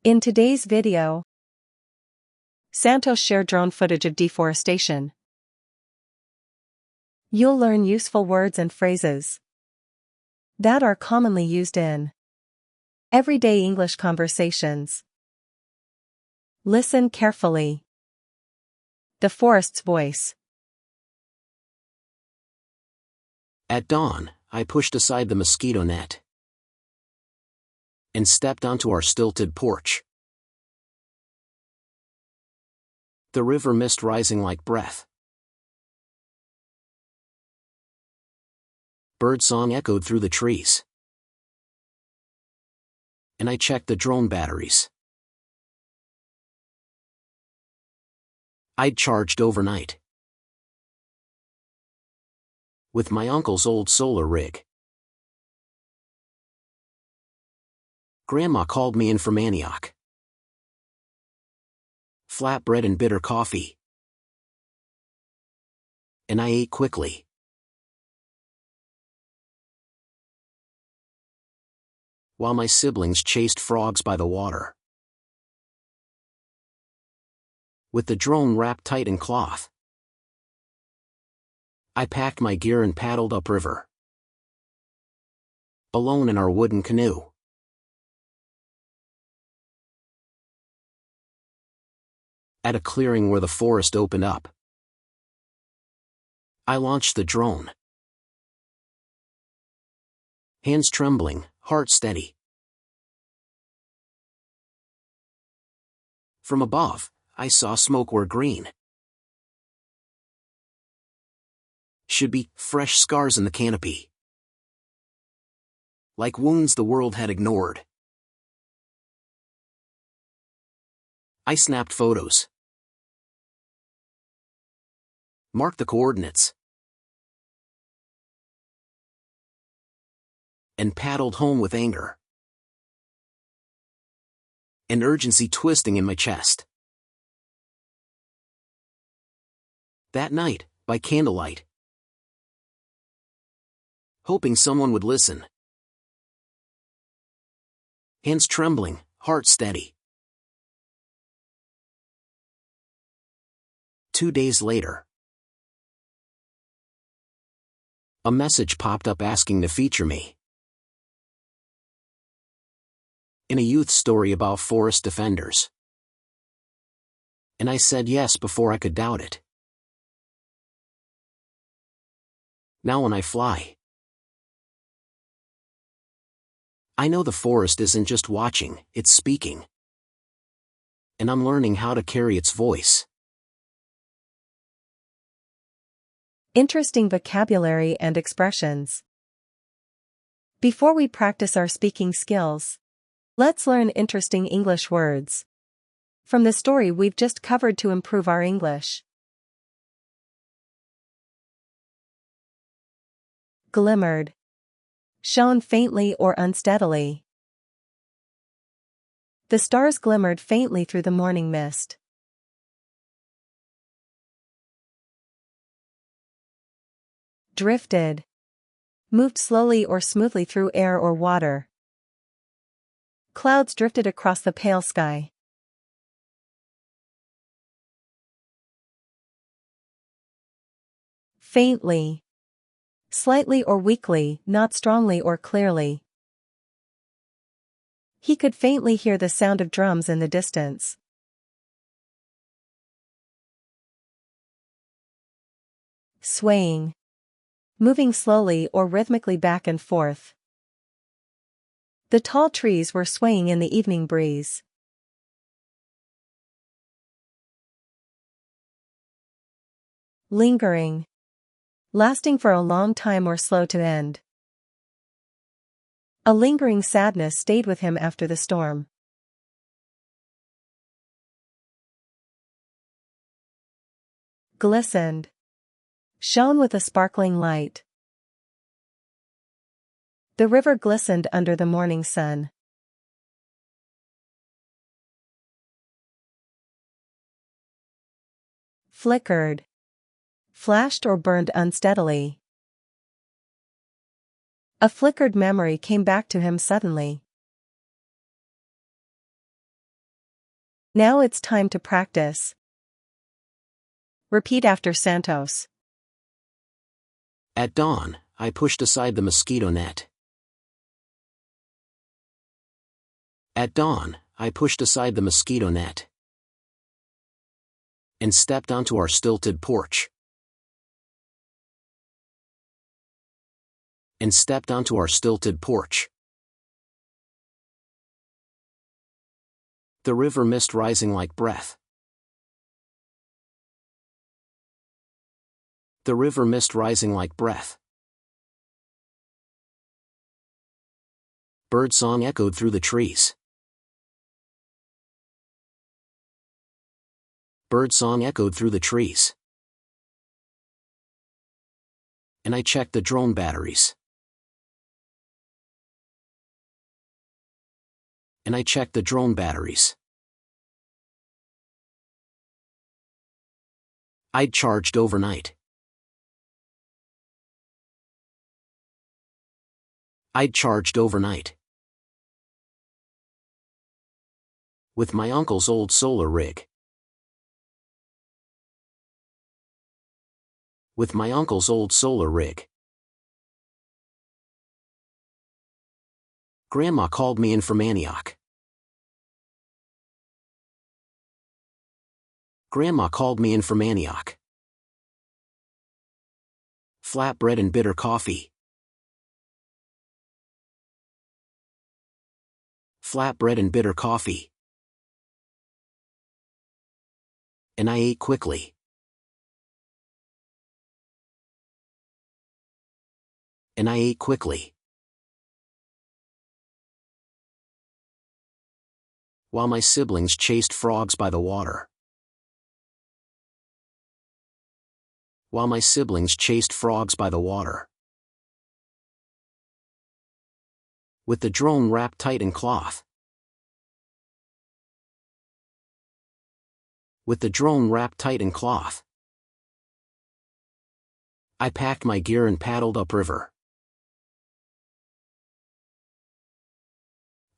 In today's video, Santos share drone footage of deforestation. You'll learn useful words and phrases that are commonly used in everyday English conversations. Listen carefully. The forest's voice. At dawn, I pushed aside the mosquito net and stepped onto our stilted porch. The river mist rising like breath. Birdsong echoed through the trees. And I checked the drone batteries. I'd charged overnight with my uncle's old solar rig. Grandma called me in from Antioch. Flatbread and bitter coffee. And I ate quickly. While my siblings chased frogs by the water. With the drone wrapped tight in cloth, I packed my gear and paddled upriver. Alone in our wooden canoe. At a clearing where the forest opened up, I launched the drone. Hands trembling, heart steady. From above, I saw smoke were green. Should be fresh scars in the canopy. Like wounds the world had ignored. I snapped photos. Marked the coordinates. And paddled home with anger and urgency twisting in my chest. That night, by candlelight, hoping someone would listen. Hands trembling, heart steady. 2 days later, a message popped up asking to feature me in a youth story about forest defenders. And I said yes before I could doubt it. Now when I fly, I know the forest isn't just watching, it's speaking. And I'm learning how to carry its voice. Interesting vocabulary and expressions. Before we practice our speaking skills, let's learn interesting English words from the story we've just covered to improve our English. Glimmered. Shone faintly or unsteadily. The stars glimmered faintly through the morning mist. Drifted. Moved slowly or smoothly through air or water. Clouds drifted across the pale sky. Faintly. Slightly or weakly, not strongly or clearly. He could faintly hear the sound of drums in the distance. Swaying. Moving slowly or rhythmically back and forth. The tall trees were swaying in the evening breeze. Lingering. Lasting for a long time or slow to end. A lingering sadness stayed with him after the storm. Glistened. Shone with a sparkling light. The river glistened under the morning sun. Flickered. Flashed or burned unsteadily. A flickered memory came back to him suddenly. Now it's time to practice. Repeat after Santos. At dawn, I pushed aside the mosquito net. At dawn, I pushed aside the mosquito net and stepped onto our stilted porch. And stepped onto our stilted porch. The river mist rising like breath. The river mist rising like breath. Birdsong echoed through the trees. Birdsong echoed through the trees. And I checked the drone batteries. And I checked the drone batteries. I'd charged overnight. I'd charged overnight. With my uncle's old solar rig. With my uncle's old solar rig. Grandma called me in from Antioch. Grandma called me in from Antioch. Flatbread and bitter coffee. Flatbread and bitter coffee. And I ate quickly. And I ate quickly. While my siblings chased frogs by the water. While my siblings chased frogs by the water. With the drone wrapped tight in cloth. With the drone wrapped tight in cloth. I packed my gear and paddled upriver.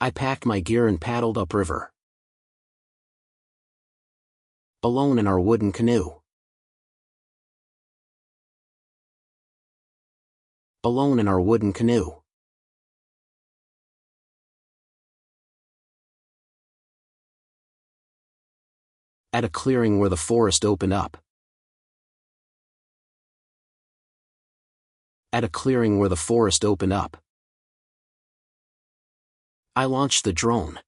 I packed my gear and paddled upriver. Alone in our wooden canoe. Alone in our wooden canoe. At a clearing where the forest opened up. At a clearing where the forest opened up. I launched the drone.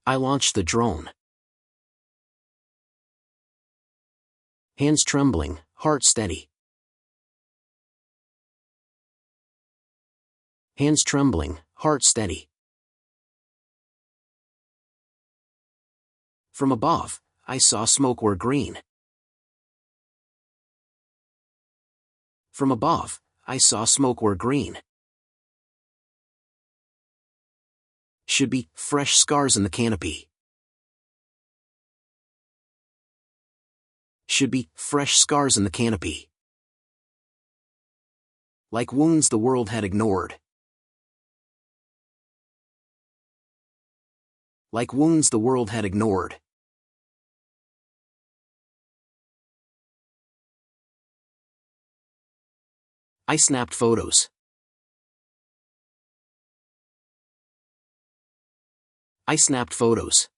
I launched the drone. Hands trembling, heart steady. Hands trembling, heart steady. From above, I saw smoke were green. From above, I saw smoke were green. Should be fresh scars in the canopy. Should be fresh scars in the canopy. Like wounds the world had ignored. Like wounds the world had ignored. I snapped photos. I snapped photos.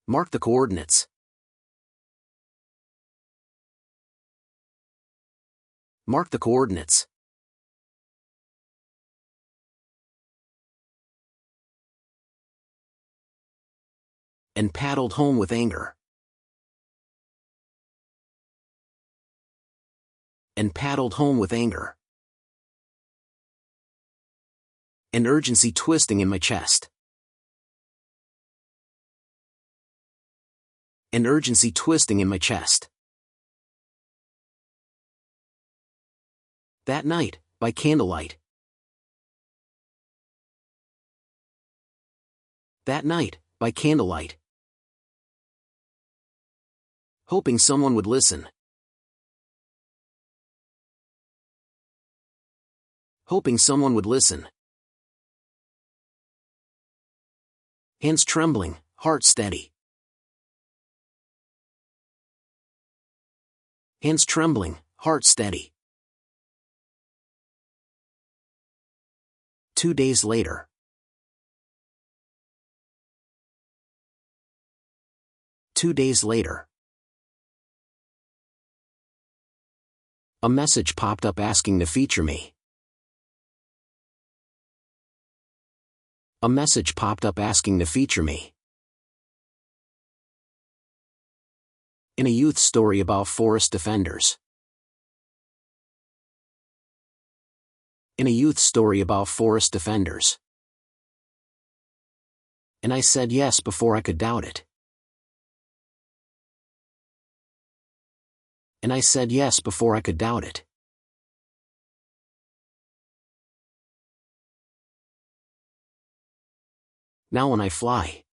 Mark the coordinates. Mark the coordinates. And paddled home with anger. And paddled home with anger. An urgency twisting in my chest. An urgency twisting in my chest. That night, by candlelight. That night, by candlelight. Hoping someone would listen. hoping someone would listen. Hands trembling, heart steady. Hands trembling, heart steady. 2 days later. 2 days later. A message popped up asking to feature me. A message popped up asking to feature me. In a youth story about forest defenders. In a youth story about forest defenders. And I said yes before I could doubt it. And I said yes before I could doubt it. Now when I fly.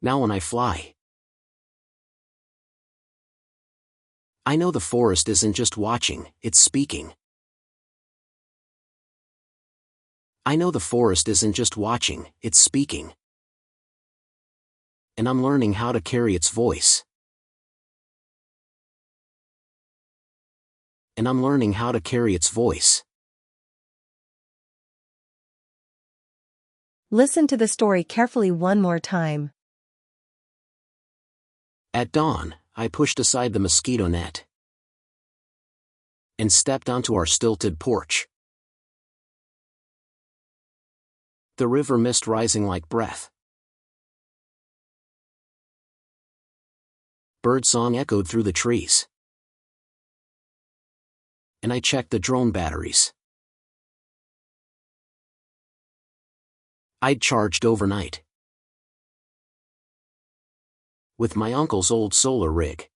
Now when I fly. I know the forest isn't just watching, it's speaking. I know the forest isn't just watching, it's speaking. And I'm learning how to carry its voice. And I'm learning how to carry its voice. Listen to the story carefully one more time. At dawn, I pushed aside the mosquito net and stepped onto our stilted porch. The river mist rising like breath. Birdsong echoed through the trees. And I checked the drone batteries. I'd charged overnight. With my uncle's old solar rig.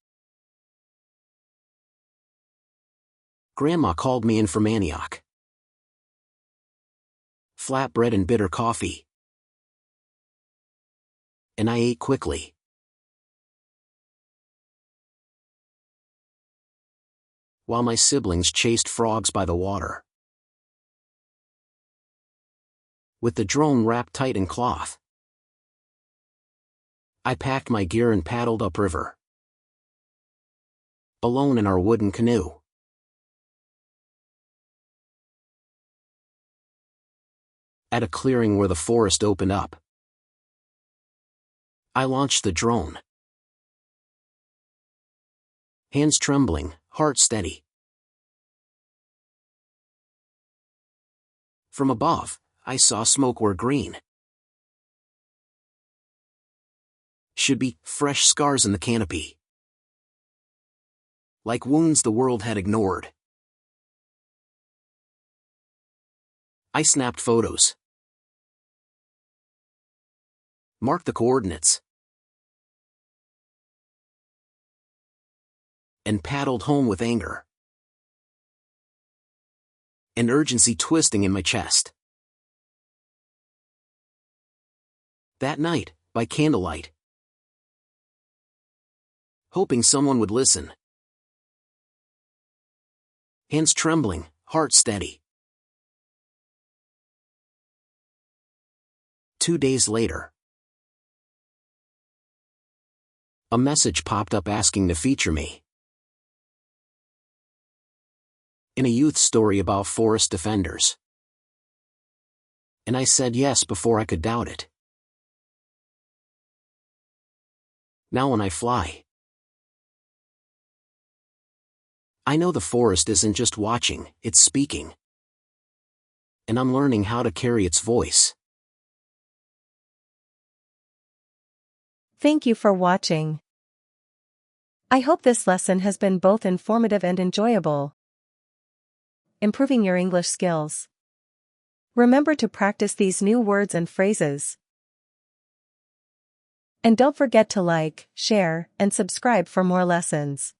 Grandma called me in from Antioch. Flatbread and bitter coffee. And I ate quickly. While my siblings chased frogs by the water. With the drone wrapped tight in cloth. I packed my gear and paddled upriver. Alone in our wooden canoe. At a clearing where the forest opened up. I launched the drone. Hands trembling, heart steady. From above, I saw smoke were green. Should be fresh scars in the canopy. Like wounds the world had ignored. I snapped photos. Marked the coordinates. And paddled home with anger. And urgency twisting in my chest. That night, by candlelight. Hoping someone would listen. Hands trembling, heart steady. 2 days later. A message popped up asking to feature me. In a youth story about forest defenders. And I said yes before I could doubt it. Now when I fly. I know the forest isn't just watching, it's speaking. And I'm learning how to carry its voice. Thank you for watching. I hope this lesson has been both informative and enjoyable, improving your English skills. Remember to practice these new words and phrases. And don't forget to like, share, and subscribe for more lessons.